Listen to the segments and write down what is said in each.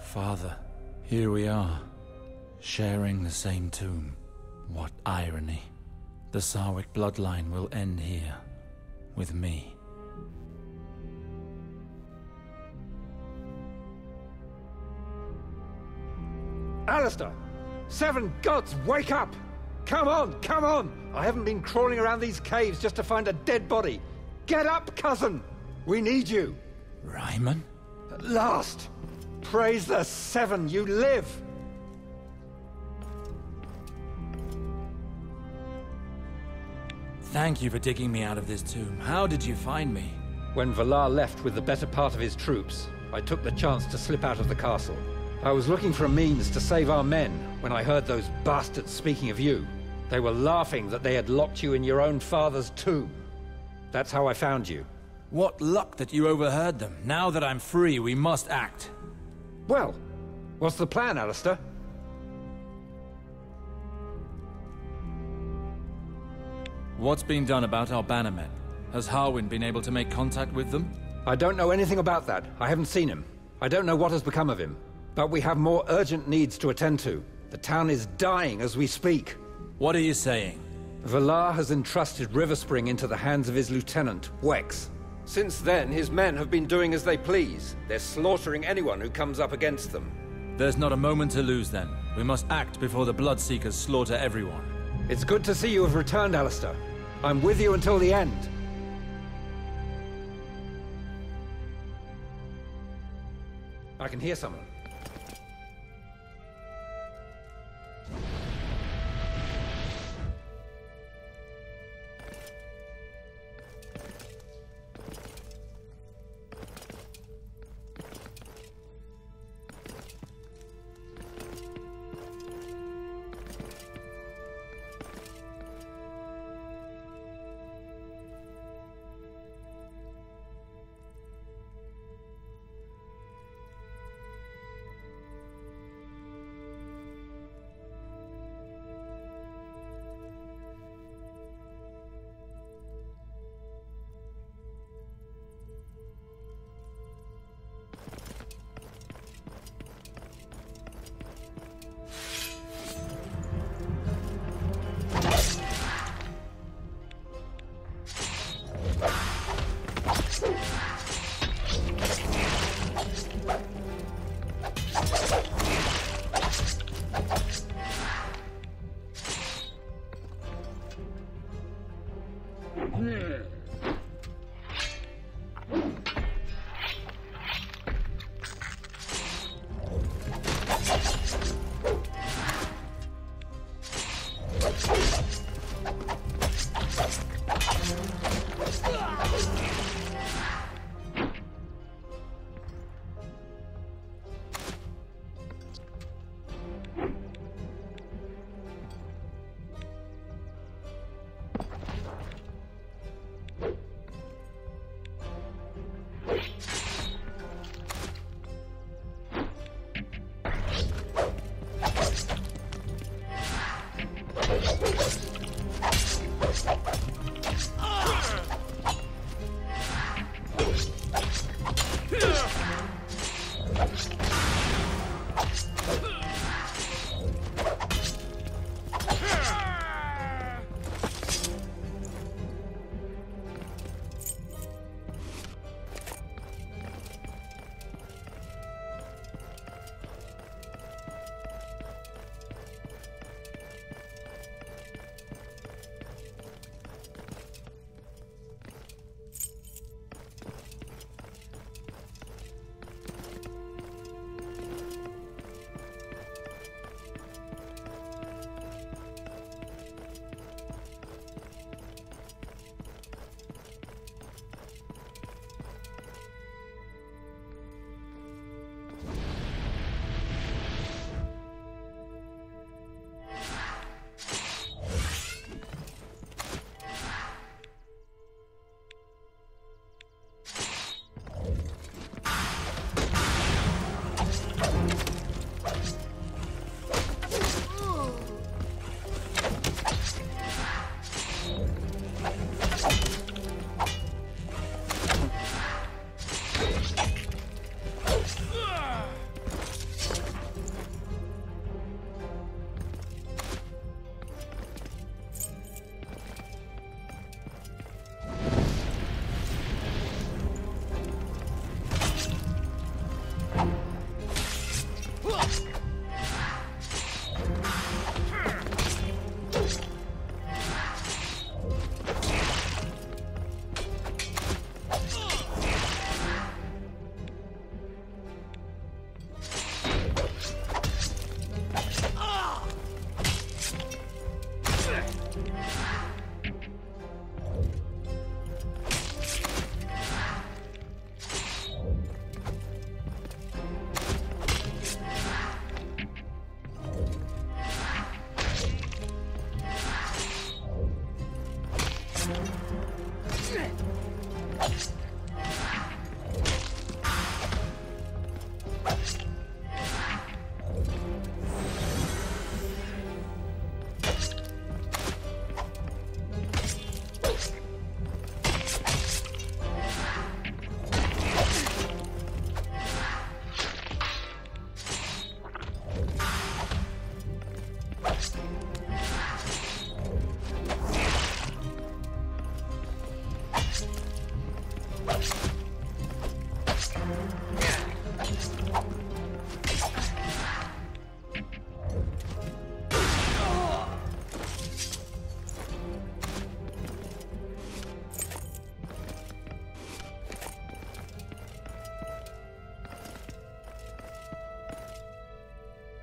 Father, here we are, sharing the same tomb. What irony. The Sarwick bloodline will end here, with me. Alistair! Seven gods, wake up! Come on, come on! I haven't been crawling around these caves just to find a dead body. Get up, cousin! We need you! Ryman? At last! Praise the Seven, you live! Thank you for digging me out of this tomb. How did you find me? When Valar left with the better part of his troops, I took the chance to slip out of the castle. I was looking for a means to save our men when I heard those bastards speaking of you. They were laughing that they had locked you in your own father's tomb. That's how I found you. What luck that you overheard them. Now that I'm free, we must act. Well, what's the plan, Alistair? What's being done about our bannermen? Has Harwin been able to make contact with them? I don't know anything about that. I haven't seen him. I don't know what has become of him. But we have more urgent needs to attend to. The town is dying as we speak. What are you saying? Valar has entrusted Riverspring into the hands of his lieutenant, Wex. Since then, his men have been doing as they please. They're slaughtering anyone who comes up against them. There's not a moment to lose then. We must act before the Bloodseekers slaughter everyone. It's good to see you have returned, Alistair. I'm with you until the end. I can hear someone.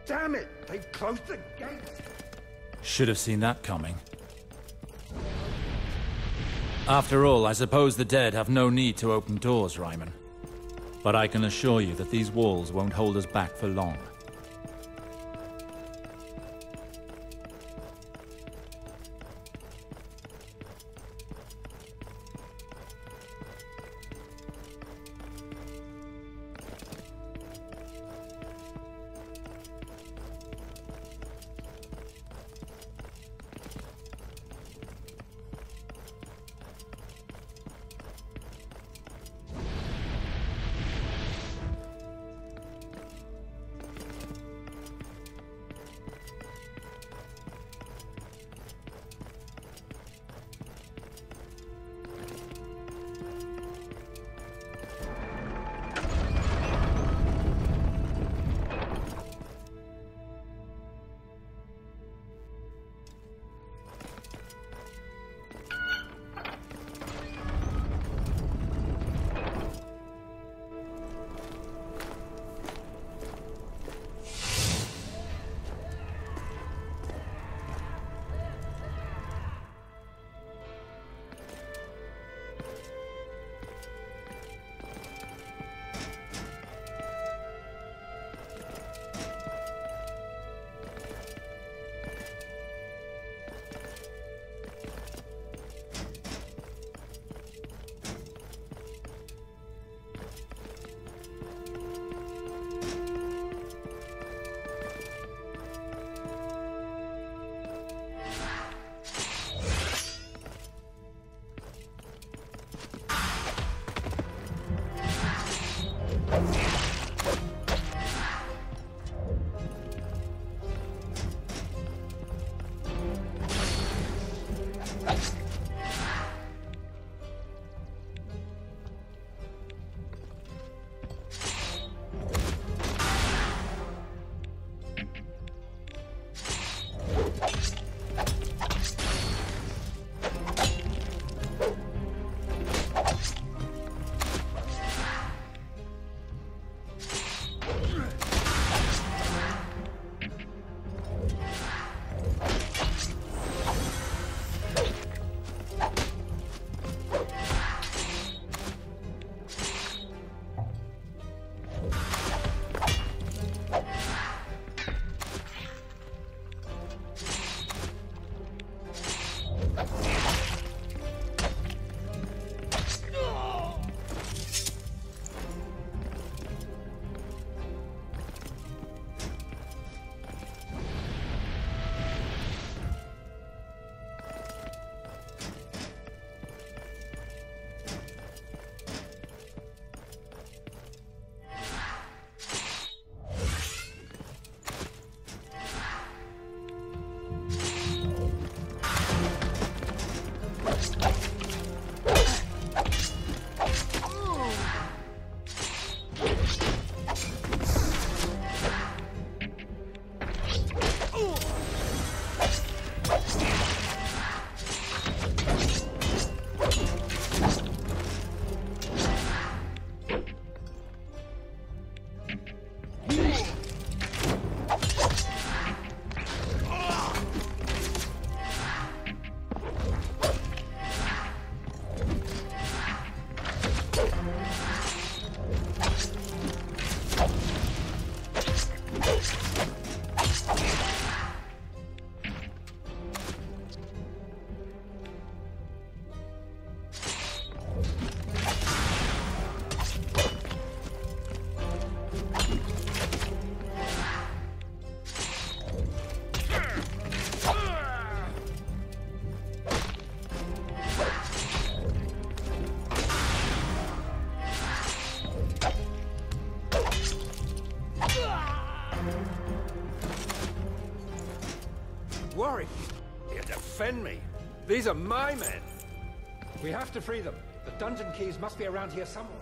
Damn it! They've closed the gate! Should have seen that coming. After all, I suppose the dead have no need to open doors, Ryman. But I can assure you that these walls won't hold us back for long. Here, defend me. These are my men. We have to free them. The dungeon keys must be around here somewhere.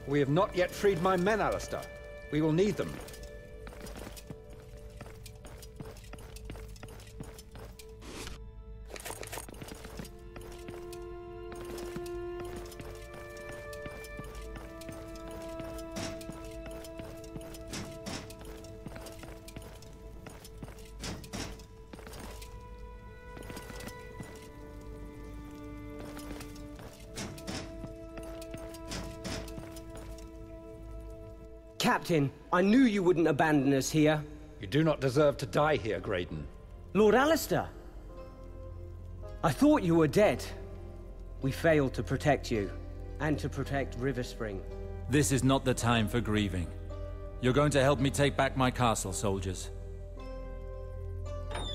We have not yet freed my men, Alistair. We will need them. Captain, I knew you wouldn't abandon us here. You do not deserve to die here, Graydon. Lord Alistair! I thought you were dead. We failed to protect you, and to protect River Spring. This is not the time for grieving. You're going to help me take back my castle, soldiers.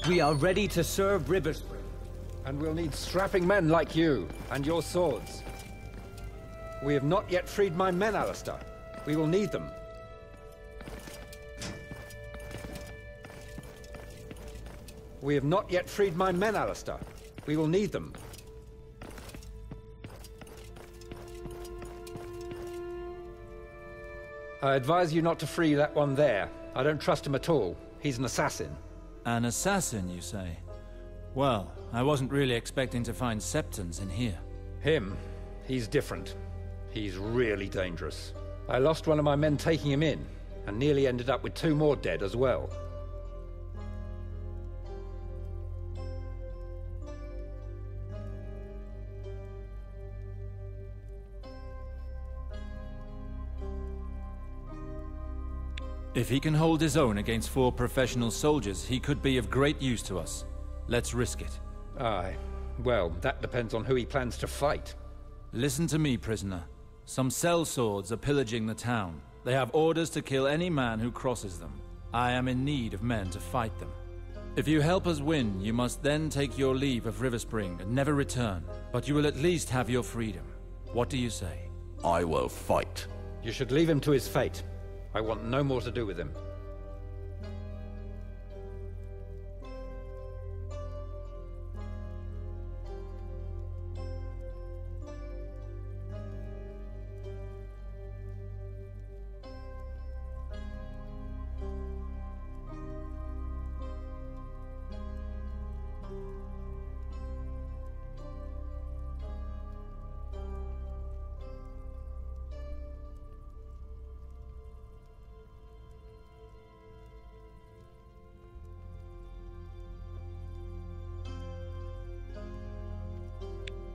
We are ready to serve River Spring. And we'll need strapping men like you, and your swords. We have not yet freed my men, Alistair. We will need them. We have not yet freed my men, Alistair. We will need them. I advise you not to free that one there. I don't trust him at all. He's an assassin. An assassin, you say? Well, I wasn't really expecting to find Septons in here. Him? He's different. He's really dangerous. I lost one of my men taking him in, and nearly ended up with 2 more dead as well. If he can hold his own against 4 professional soldiers, he could be of great use to us. Let's risk it. Aye. Well, that depends on who he plans to fight. Listen to me, prisoner. Some sellswords are pillaging the town. They have orders to kill any man who crosses them. I am in need of men to fight them. If you help us win, you must then take your leave of River Spring and never return. But you will at least have your freedom. What do you say? I will fight. You should leave him to his fate. I want no more to do with him.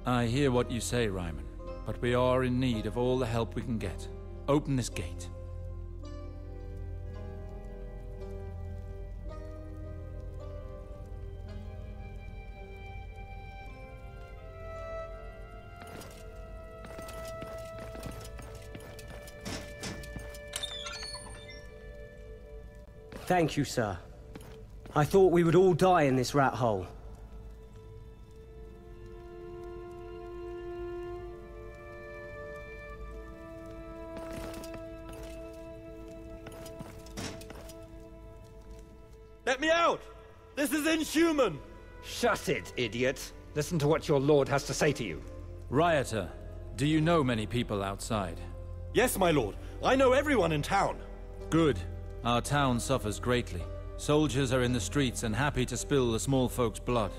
I hear what you say, Ryman, but we are in need of all the help we can get. Open this gate. Thank you, sir. I thought we would all die in this rat hole. Let me out! This is inhuman! Shut it, idiot! Listen to what your lord has to say to you. Rioter, do you know many people outside? Yes, my lord. I know everyone in town. Good. Our town suffers greatly. Soldiers are in the streets and happy to spill the small folks' blood.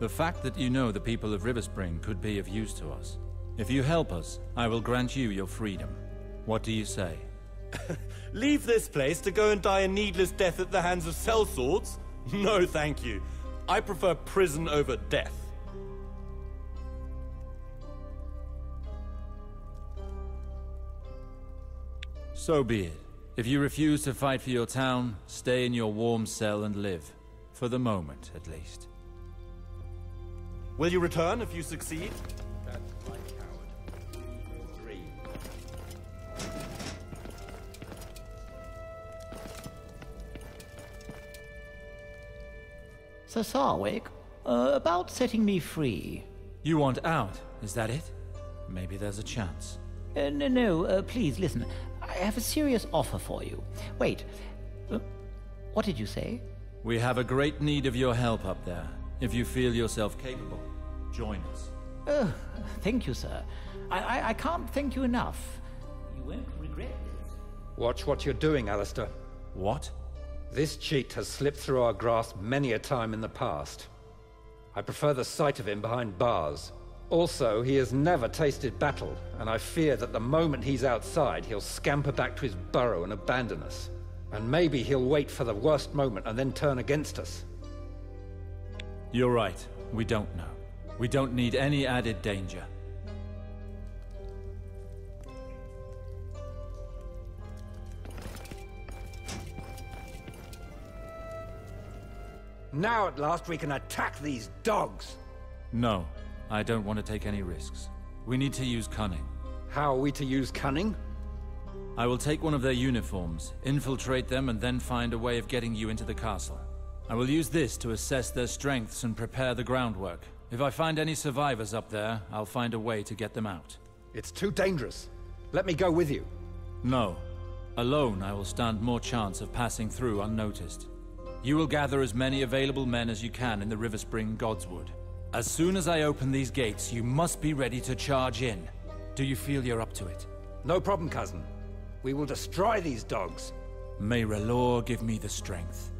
The fact that you know the people of River Spring could be of use to us. If you help us, I will grant you your freedom. What do you say? Leave this place to go and die a needless death at the hands of sellswords? No, thank you. I prefer prison over death. So be it. If you refuse to fight for your town, stay in your warm cell and live. For the moment, at least. Will you return if you succeed? That's right, coward. Your dream. Sir Sarwick, about setting me free. You want out, is that it? Maybe there's a chance. No, please listen. I have a serious offer for you. Wait, what did you say? We have a great need of your help up there. If you feel yourself capable, join us. Oh, thank you, sir. I can't thank you enough. You won't regret this. Watch what you're doing, Alistair. What? This cheat has slipped through our grasp many a time in the past. I prefer the sight of him behind bars. Also, he has never tasted battle, and I fear that the moment he's outside, he'll scamper back to his burrow and abandon us. And maybe he'll wait for the worst moment and then turn against us. You're right. We don't know. We don't need any added danger. Now at last we can attack these dogs! No, I don't want to take any risks. We need to use cunning. How are we to use cunning? I will take one of their uniforms, infiltrate them, and then find a way of getting you into the castle. I will use this to assess their strengths and prepare the groundwork. If I find any survivors up there, I'll find a way to get them out. It's too dangerous. Let me go with you. No. Alone, I will stand more chance of passing through unnoticed. You will gather as many available men as you can in the River Spring Godswood. As soon as I open these gates, you must be ready to charge in. Do you feel you're up to it? No problem, cousin. We will destroy these dogs. May R'hllor give me the strength.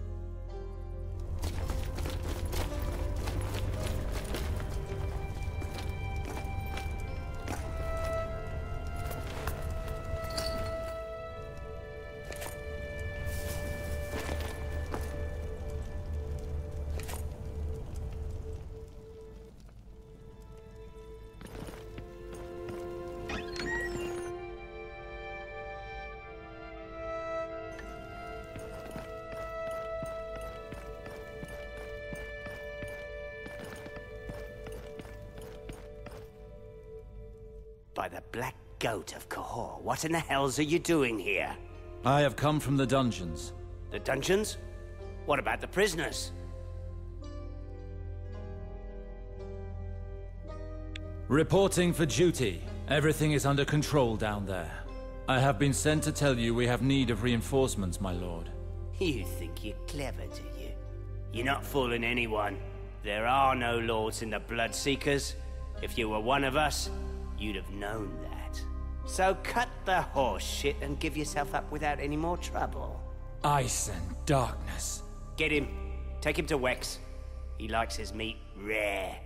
By the Black Goat of Cahor, what in the hells are you doing here? I have come from the dungeons. The dungeons? What about the prisoners? Reporting for duty. Everything is under control down there. I have been sent to tell you we have need of reinforcements, my lord. You think you're clever, do you? You're not fooling anyone. There are no lords in the Bloodseekers. If you were one of us, you'd have known that. So cut the horse shit and give yourself up without any more trouble. Ice and darkness. Get him. Take him to Wex. He likes his meat rare.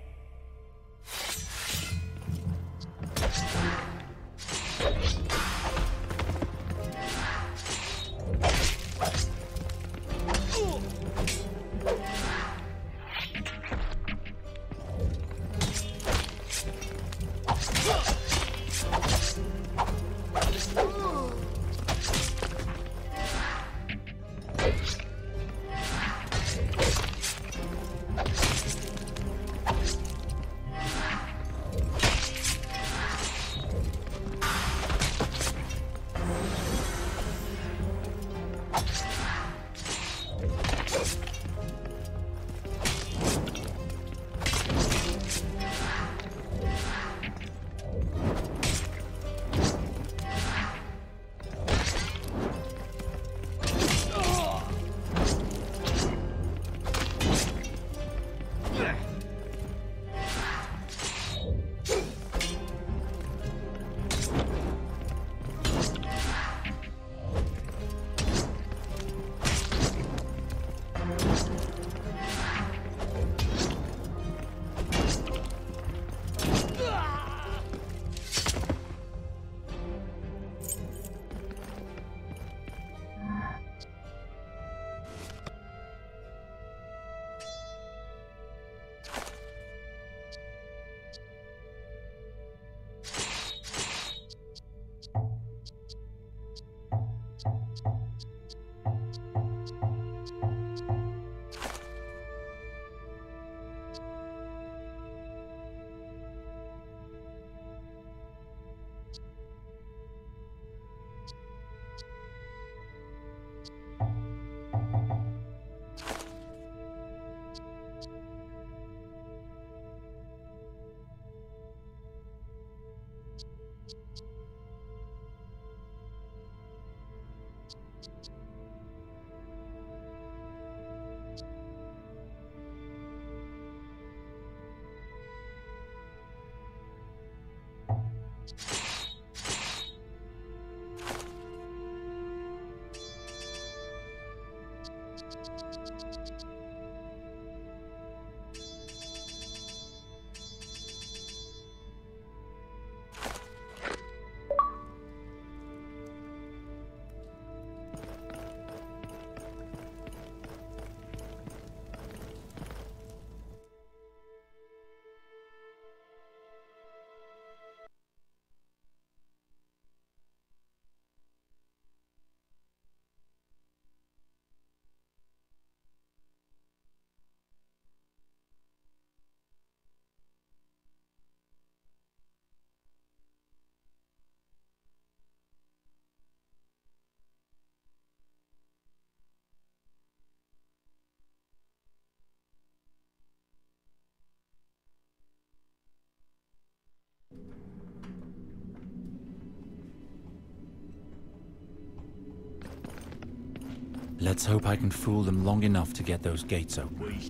Let's hope I can fool them long enough to get those gates open.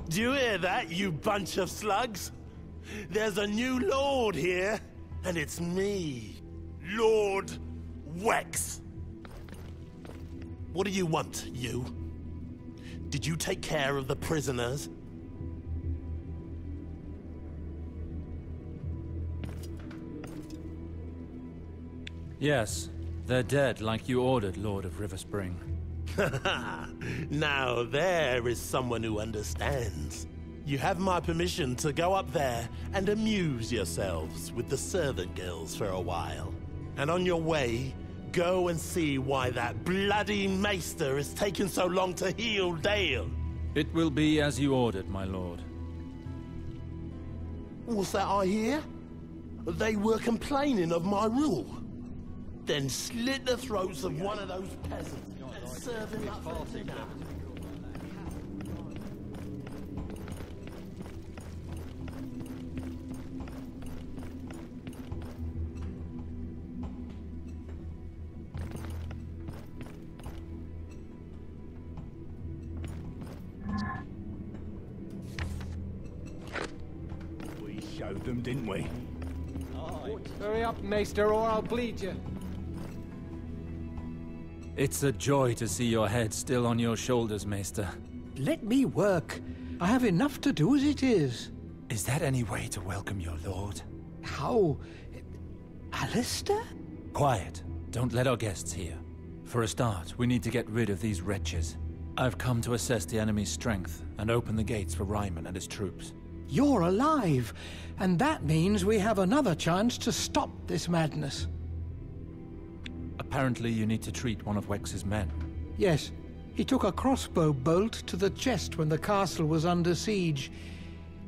Do you hear that, you bunch of slugs? There's a new lord here, and it's me, Lord Wex. What do you want, you? Did you take care of the prisoners? Yes, they're dead like you ordered, Lord of Riverspring. Now there is someone who understands. You have my permission to go up there and amuse yourselves with the servant girls for a while. And on your way, go and see why that bloody maester is taking so long to heal Dale. It will be as you ordered, my lord. What's that I hear? They were complaining of my rule. Then slit the throats of one of those peasants and serve him up for dinner. We showed them, didn't we? Hurry up, Maester, or I'll bleed you. It's a joy to see your head still on your shoulders, Maester. Let me work. I have enough to do as it is. Is that any way to welcome your lord? How? Alistair? Quiet. Don't let our guests hear. For a start, we need to get rid of these wretches. I've come to assess the enemy's strength and open the gates for Ryman and his troops. You're alive, and that means we have another chance to stop this madness. Apparently you need to treat one of Wex's men. Yes, he took a crossbow bolt to the chest when the castle was under siege.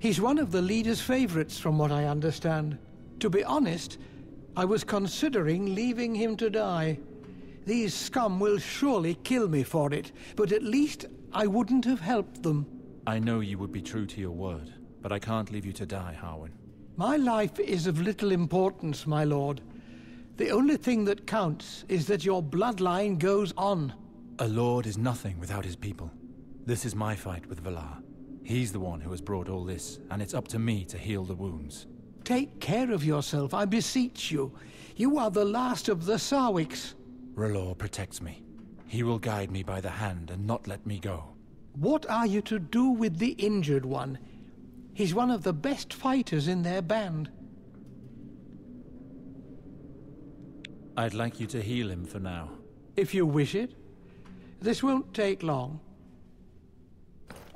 He's one of the leader's favorites, from what I understand. To be honest, I was considering leaving him to die. These scum will surely kill me for it, but at least I wouldn't have helped them. I know you would be true to your word, but I can't leave you to die, Harwin. My life is of little importance, my lord. The only thing that counts is that your bloodline goes on. A lord is nothing without his people. This is my fight with Valar. He's the one who has brought all this, and it's up to me to heal the wounds. Take care of yourself, I beseech you. You are the last of the Sarwiks. R'hllor protects me. He will guide me by the hand and not let me go. What are you to do with the injured one? He's one of the best fighters in their band. I'd like you to heal him for now. If you wish it. This won't take long.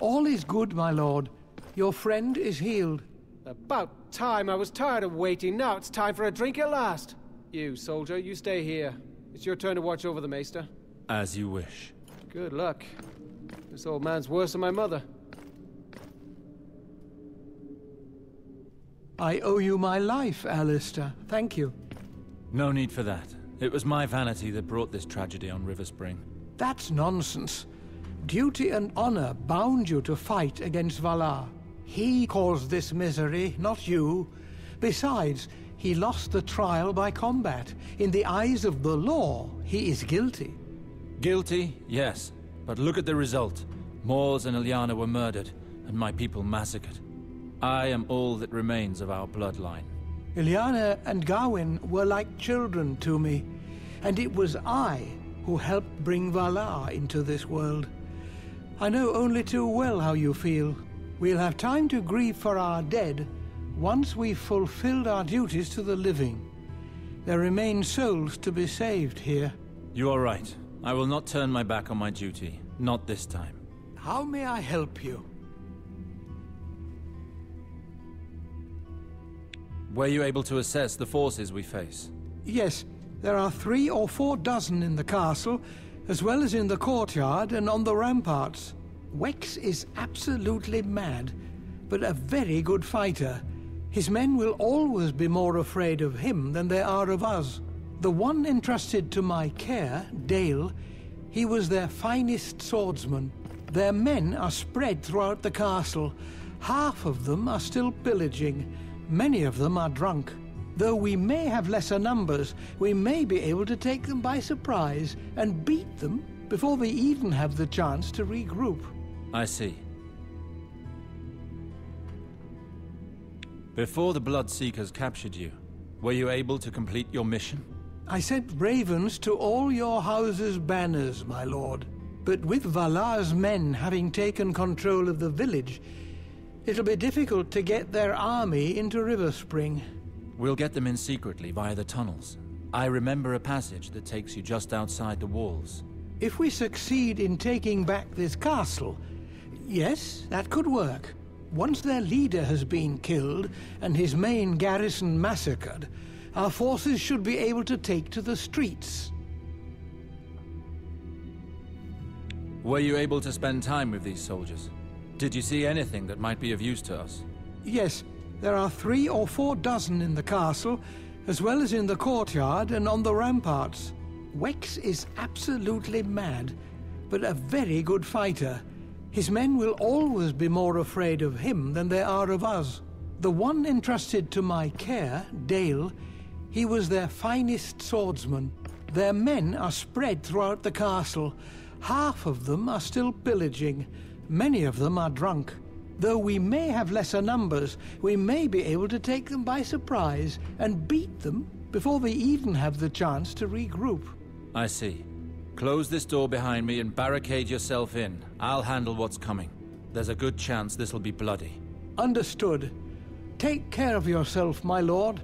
All is good, my lord. Your friend is healed. About time. I was tired of waiting. Now it's time for a drink at last. You, soldier, you stay here. It's your turn to watch over the Maester. As you wish. Good luck. This old man's worse than my mother. I owe you my life, Alistair. Thank you. No need for that. It was my vanity that brought this tragedy on Riverspring. That's nonsense. Duty and honor bound you to fight against Valar. He caused this misery, not you. Besides, he lost the trial by combat. In the eyes of the law, he is guilty. Guilty, yes. But look at the result. Mors and Ilyana were murdered, and my people massacred. I am all that remains of our bloodline. Ilyana and Gawain were like children to me, and it was I who helped bring Valar into this world. I know only too well how you feel. We'll have time to grieve for our dead once we've fulfilled our duties to the living. There remain souls to be saved here. You are right. I will not turn my back on my duty. Not this time. How may I help you? Were you able to assess the forces we face? Yes, there are 3 or 4 dozen in the castle, as well as in the courtyard and on the ramparts. Wex is absolutely mad, but a very good fighter. His men will always be more afraid of him than they are of us. The one entrusted to my care, Dale, he was their finest swordsman. Their men are spread throughout the castle. Half of them are still pillaging. Many of them are drunk. Though we may have lesser numbers, we may be able to take them by surprise and beat them before they even have the chance to regroup. I see. Before the Bloodseekers captured you, were you able to complete your mission? I sent ravens to all your house's banners, my lord. But with Valar's men having taken control of the village, it'll be difficult to get their army into Riverspring. We'll get them in secretly via the tunnels. I remember a passage that takes you just outside the walls. If we succeed in taking back this castle, yes, that could work. Once their leader has been killed and his main garrison massacred, our forces should be able to take to the streets. Were you able to spend time with these soldiers? Did you see anything that might be of use to us? Yes, there are 3 or 4 dozen in the castle, as well as in the courtyard and on the ramparts. Wex is absolutely mad, but a very good fighter. His men will always be more afraid of him than they are of us. The one entrusted to my care, Dale, he was their finest swordsman. Their men are spread throughout the castle. Half of them are still pillaging. Many of them are drunk. Though we may have lesser numbers, we may be able to take them by surprise and beat them before they even have the chance to regroup. I see. Close this door behind me and barricade yourself in. I'll handle what's coming. There's a good chance this'll be bloody. Understood. Take care of yourself, my lord.